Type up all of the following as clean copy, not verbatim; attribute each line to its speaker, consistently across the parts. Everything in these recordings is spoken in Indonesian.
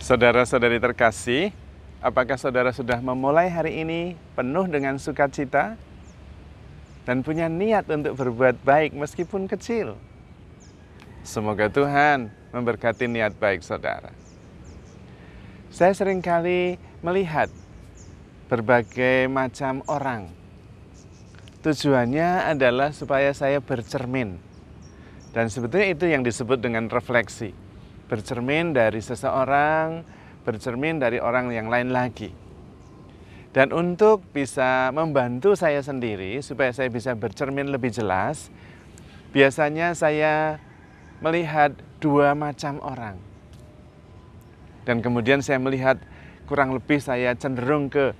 Speaker 1: Saudara-saudari terkasih, apakah saudara sudah memulai hari ini penuh dengan sukacita dan punya niat untuk berbuat baik meskipun kecil? Semoga Tuhan memberkati niat baik saudara. Saya seringkali melihat berbagai macam orang. Tujuannya adalah supaya saya bercermin. Dan sebetulnya itu yang disebut dengan refleksi. Bercermin dari seseorang, bercermin dari orang yang lain lagi. Dan untuk bisa membantu saya sendiri, supaya saya bisa bercermin lebih jelas, biasanya saya melihat dua macam orang. Dan kemudian saya melihat kurang lebih saya cenderung ke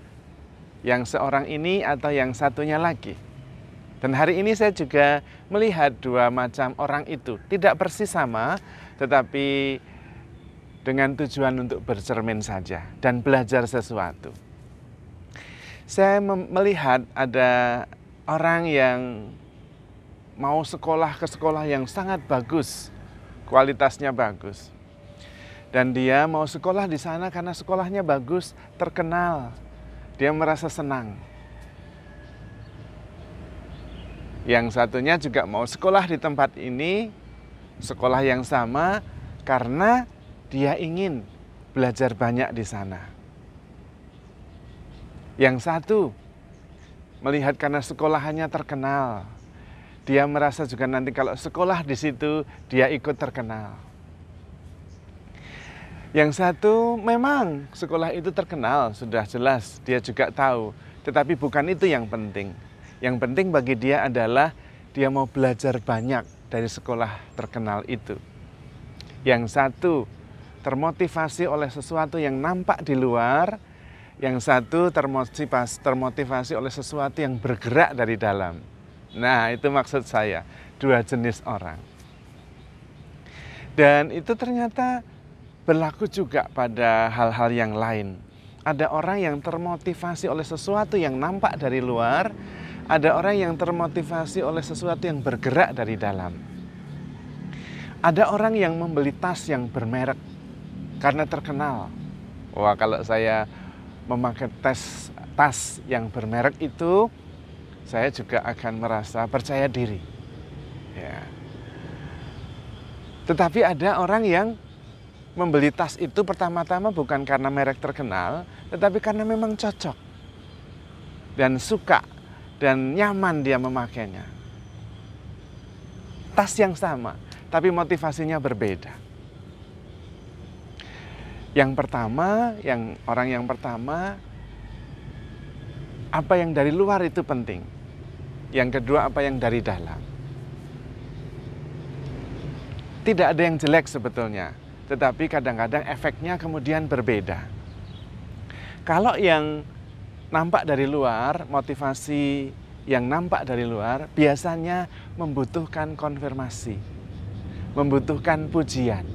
Speaker 1: yang seorang ini atau yang satunya lagi. Dan hari ini saya juga melihat dua macam orang itu. Tidak persis sama, tetapi dengan tujuan untuk bercermin saja dan belajar sesuatu. Saya melihat ada orang yang mau sekolah ke sekolah yang sangat bagus, kualitasnya bagus. Dan dia mau sekolah di sana karena sekolahnya bagus, terkenal. Dia merasa senang. Yang satunya juga mau sekolah di tempat ini, sekolah yang sama, karena dia ingin belajar banyak di sana. Yang satu melihat karena sekolahannya terkenal. Dia merasa juga nanti kalau sekolah di situ, dia ikut terkenal. Yang satu memang sekolah itu terkenal, sudah jelas dia juga tahu. Tetapi bukan itu yang penting. Yang penting bagi dia adalah dia mau belajar banyak dari sekolah terkenal itu. Yang satu termotivasi oleh sesuatu yang nampak di luar, yang satu termotivasi oleh sesuatu yang bergerak dari dalam. Nah, itu maksud saya, dua jenis orang. Dan itu ternyata berlaku juga pada hal-hal yang lain. Ada orang yang termotivasi oleh sesuatu yang nampak dari luar, ada orang yang termotivasi oleh sesuatu yang bergerak dari dalam. Ada orang yang membeli tas yang bermerek karena terkenal. Wah, kalau saya memakai tas yang bermerek itu, saya juga akan merasa percaya diri. Ya. Tetapi ada orang yang membeli tas itu pertama-tama bukan karena merek terkenal, tetapi karena memang cocok dan suka dan nyaman dia memakainya. Tas yang sama, tapi motivasinya berbeda. Orang yang pertama, apa yang dari luar itu penting. Yang kedua, apa yang dari dalam. Tidak ada yang jelek sebetulnya, tetapi kadang-kadang efeknya kemudian berbeda. Kalau yang nampak dari luar, motivasi yang nampak dari luar biasanya membutuhkan konfirmasi, membutuhkan pujian.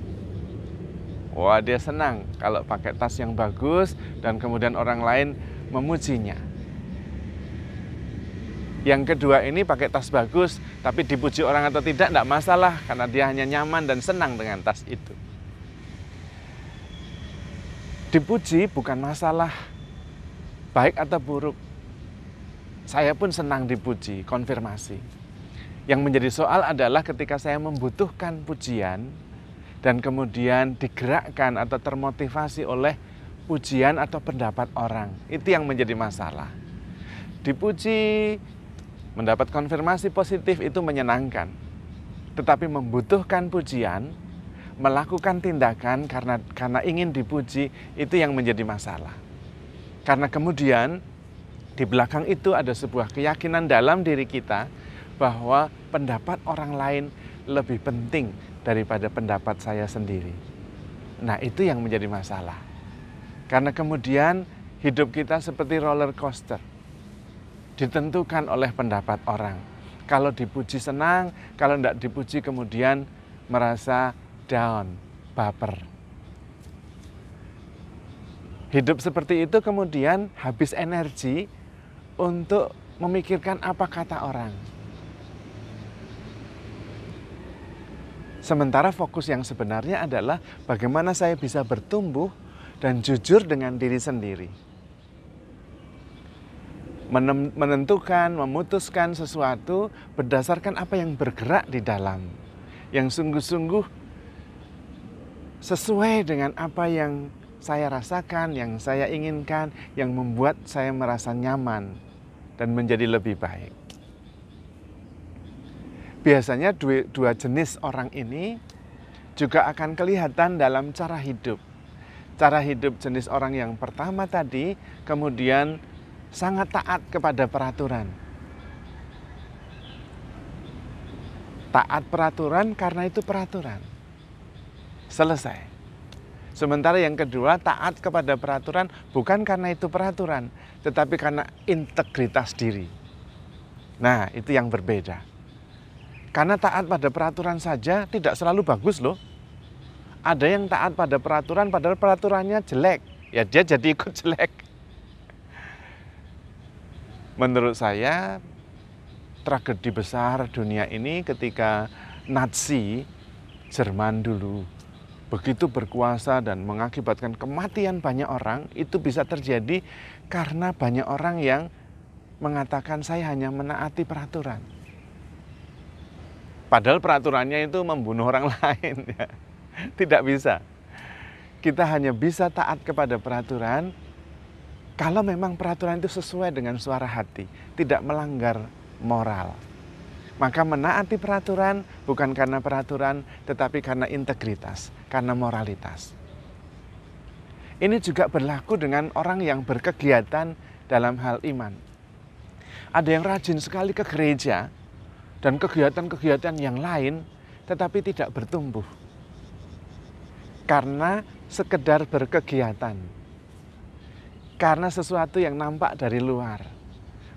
Speaker 1: Wah, dia senang kalau pakai tas yang bagus dan kemudian orang lain memujinya. Yang kedua ini pakai tas bagus, tapi dipuji orang atau tidak masalah, karena dia hanya nyaman dan senang dengan tas itu. Dipuji bukan masalah baik atau buruk. Saya pun senang dipuji, konfirmasi. Yang menjadi soal adalah ketika saya membutuhkan pujian dan kemudian digerakkan atau termotivasi oleh pujian atau pendapat orang. Itu yang menjadi masalah. Dipuji, mendapat konfirmasi positif itu menyenangkan. Tetapi membutuhkan pujian, melakukan tindakan karena ingin dipuji, itu yang menjadi masalah. Karena kemudian di belakang itu ada sebuah keyakinan dalam diri kita bahwa pendapat orang lain lebih penting daripada pendapat saya sendiri. Nah, itu yang menjadi masalah. Karena kemudian hidup kita seperti roller coaster. Ditentukan oleh pendapat orang. Kalau dipuji senang, kalau tidak dipuji kemudian merasa down, baper. Hidup seperti itu kemudian habis energi untuk memikirkan apa kata orang. Sementara fokus yang sebenarnya adalah bagaimana saya bisa bertumbuh dan jujur dengan diri sendiri. Menentukan, memutuskan sesuatu berdasarkan apa yang bergerak di dalam, yang sungguh-sungguh sesuai dengan apa yang saya rasakan, yang saya inginkan, yang membuat saya merasa nyaman dan menjadi lebih baik. Biasanya dua jenis orang ini juga akan kelihatan dalam cara hidup. Cara hidup jenis orang yang pertama tadi, kemudian sangat taat kepada peraturan. Taat peraturan karena itu peraturan. Selesai. Sementara yang kedua, taat kepada peraturan bukan karena itu peraturan, tetapi karena integritas diri. Nah, itu yang berbeda. Karena taat pada peraturan saja tidak selalu bagus loh. Ada yang taat pada peraturan padahal peraturannya jelek. Ya dia jadi ikut jelek. Menurut saya, tragedi besar dunia ini ketika Nazi Jerman dulu begitu berkuasa dan mengakibatkan kematian banyak orang, itu bisa terjadi karena banyak orang yang mengatakan saya hanya menaati peraturan. Padahal peraturannya itu membunuh orang lain. Ya. Tidak bisa. Kita hanya bisa taat kepada peraturan kalau memang peraturan itu sesuai dengan suara hati, tidak melanggar moral. Maka menaati peraturan bukan karena peraturan, tetapi karena integritas, karena moralitas. Ini juga berlaku dengan orang yang berkegiatan dalam hal iman. Ada yang rajin sekali ke gereja dan kegiatan-kegiatan yang lain, tetapi tidak bertumbuh. Karena sekedar berkegiatan. Karena sesuatu yang nampak dari luar.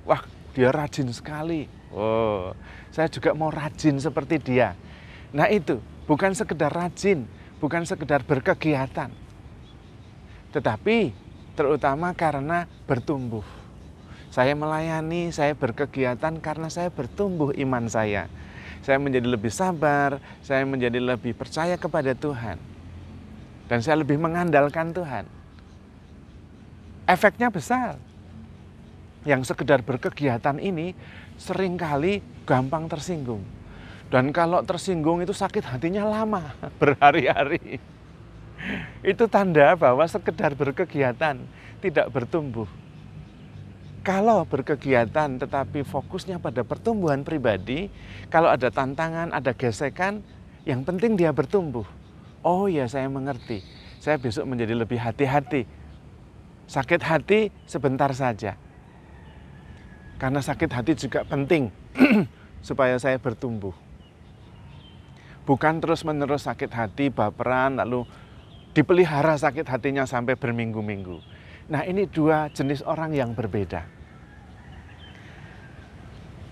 Speaker 1: Wah, dia rajin sekali. Oh, saya juga mau rajin seperti dia. Nah itu, bukan sekedar rajin, bukan sekedar berkegiatan. Tetapi terutama karena bertumbuh. Saya melayani, saya berkegiatan karena saya bertumbuh iman saya. Saya menjadi lebih sabar, saya menjadi lebih percaya kepada Tuhan. Dan saya lebih mengandalkan Tuhan. Efeknya besar. Yang sekedar berkegiatan ini seringkali gampang tersinggung. Dan kalau tersinggung itu sakit hatinya lama, berhari-hari. Itu tanda bahwa sekedar berkegiatan tidak bertumbuh. Kalau berkegiatan tetapi fokusnya pada pertumbuhan pribadi, kalau ada tantangan, ada gesekan, yang penting dia bertumbuh. Oh ya, saya mengerti. Saya besok menjadi lebih hati-hati. Sakit hati sebentar saja. Karena sakit hati juga penting supaya saya bertumbuh. Bukan terus-menerus sakit hati, baperan, lalu dipelihara sakit hatinya sampai berminggu-minggu. Nah, ini dua jenis orang yang berbeda.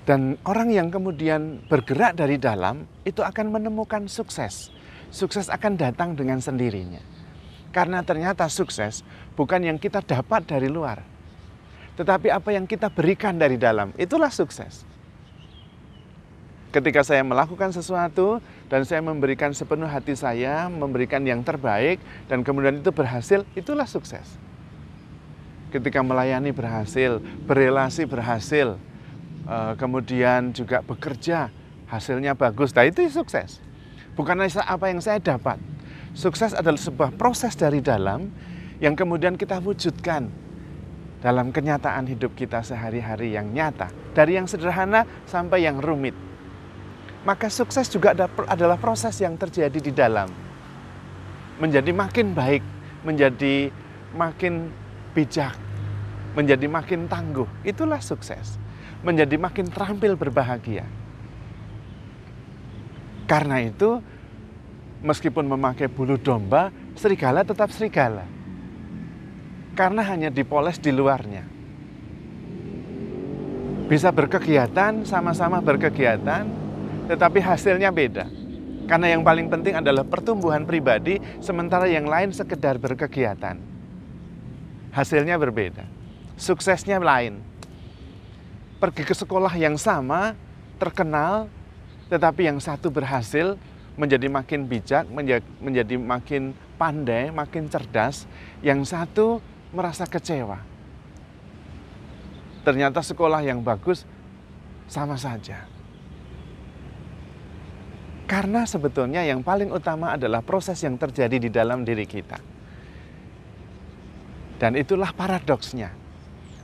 Speaker 1: Dan orang yang kemudian bergerak dari dalam itu akan menemukan sukses. Sukses akan datang dengan sendirinya. Karena ternyata sukses bukan yang kita dapat dari luar, tetapi apa yang kita berikan dari dalam, itulah sukses. Ketika saya melakukan sesuatu dan saya memberikan sepenuh hati saya, memberikan yang terbaik, dan kemudian itu berhasil, itulah sukses. Ketika melayani berhasil, berelasi berhasil, kemudian juga bekerja, hasilnya bagus, nah itu sukses. Bukan apa yang saya dapat. Sukses adalah sebuah proses dari dalam yang kemudian kita wujudkan dalam kenyataan hidup kita sehari-hari yang nyata. Dari yang sederhana sampai yang rumit. Maka sukses juga adalah proses yang terjadi di dalam. Menjadi makin baik, menjadi makin bijak, menjadi makin tangguh. Itulah sukses. Menjadi makin terampil berbahagia. Karena itu, meskipun memakai bulu domba, serigala tetap serigala. Karena hanya dipoles di luarnya. Bisa berkegiatan, sama-sama berkegiatan, tetapi hasilnya beda. Karena yang paling penting adalah pertumbuhan pribadi, sementara yang lain sekedar berkegiatan. Hasilnya berbeda. Suksesnya lain. Pergi ke sekolah yang sama, terkenal, tetapi yang satu berhasil, menjadi makin bijak, menjadi makin pandai, makin cerdas, yang satu merasa kecewa. Ternyata sekolah yang bagus sama saja. Karena sebetulnya yang paling utama adalah proses yang terjadi di dalam diri kita. Dan itulah paradoksnya.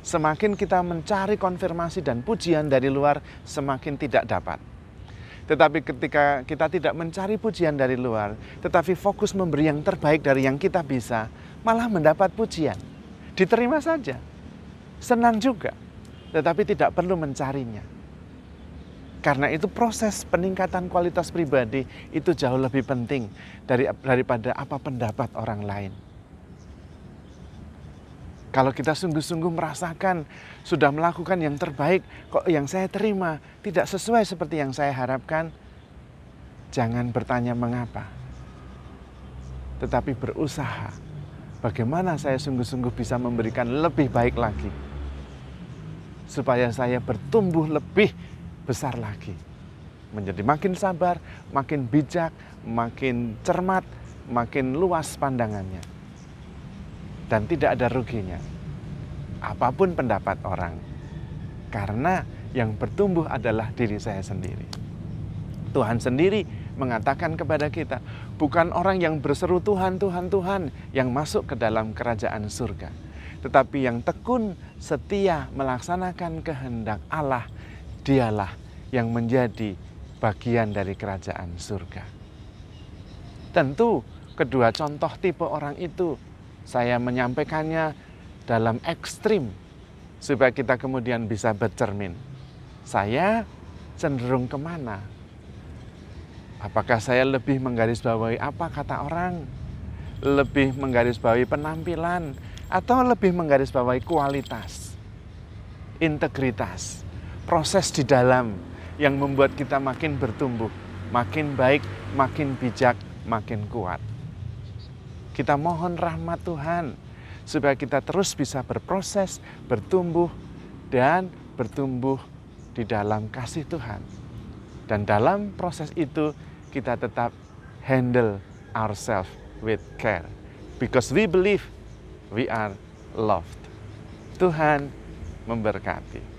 Speaker 1: Semakin kita mencari konfirmasi dan pujian dari luar, semakin tidak dapat. Tetapi ketika kita tidak mencari pujian dari luar, tetapi fokus memberi yang terbaik dari yang kita bisa, malah mendapat pujian. Diterima saja. Senang juga. Tetapi tidak perlu mencarinya. Karena itu proses peningkatan kualitas pribadi itu jauh lebih penting daripada apa pendapat orang lain. Kalau kita sungguh-sungguh merasakan sudah melakukan yang terbaik, kok yang saya terima tidak sesuai seperti yang saya harapkan, jangan bertanya mengapa. Tetapi berusaha bagaimana saya sungguh-sungguh bisa memberikan lebih baik lagi. Supaya saya bertumbuh lebih besar lagi, menjadi makin sabar, makin bijak, makin cermat, makin luas pandangannya, dan tidak ada ruginya apapun pendapat orang, karena yang bertumbuh adalah diri saya sendiri. Tuhan sendiri mengatakan kepada kita, bukan orang yang berseru Tuhan, Tuhan, Tuhan yang masuk ke dalam kerajaan surga, tetapi yang tekun setia melaksanakan kehendak Allah, dialah yang menjadi bagian dari kerajaan surga. Tentu kedua contoh tipe orang itu saya menyampaikannya dalam ekstrim supaya kita kemudian bisa bercermin. Saya cenderung kemana? Apakah saya lebih menggarisbawahi apa kata orang? Lebih menggarisbawahi penampilan? Atau lebih menggarisbawahi kualitas? Integritas? Proses di dalam yang membuat kita makin bertumbuh, makin baik, makin bijak, makin kuat. Kita mohon rahmat Tuhan supaya kita terus bisa berproses, bertumbuh, dan bertumbuh di dalam kasih Tuhan. Dan dalam proses itu kita tetap handle ourselves with care. Because we believe we are loved. Tuhan memberkati.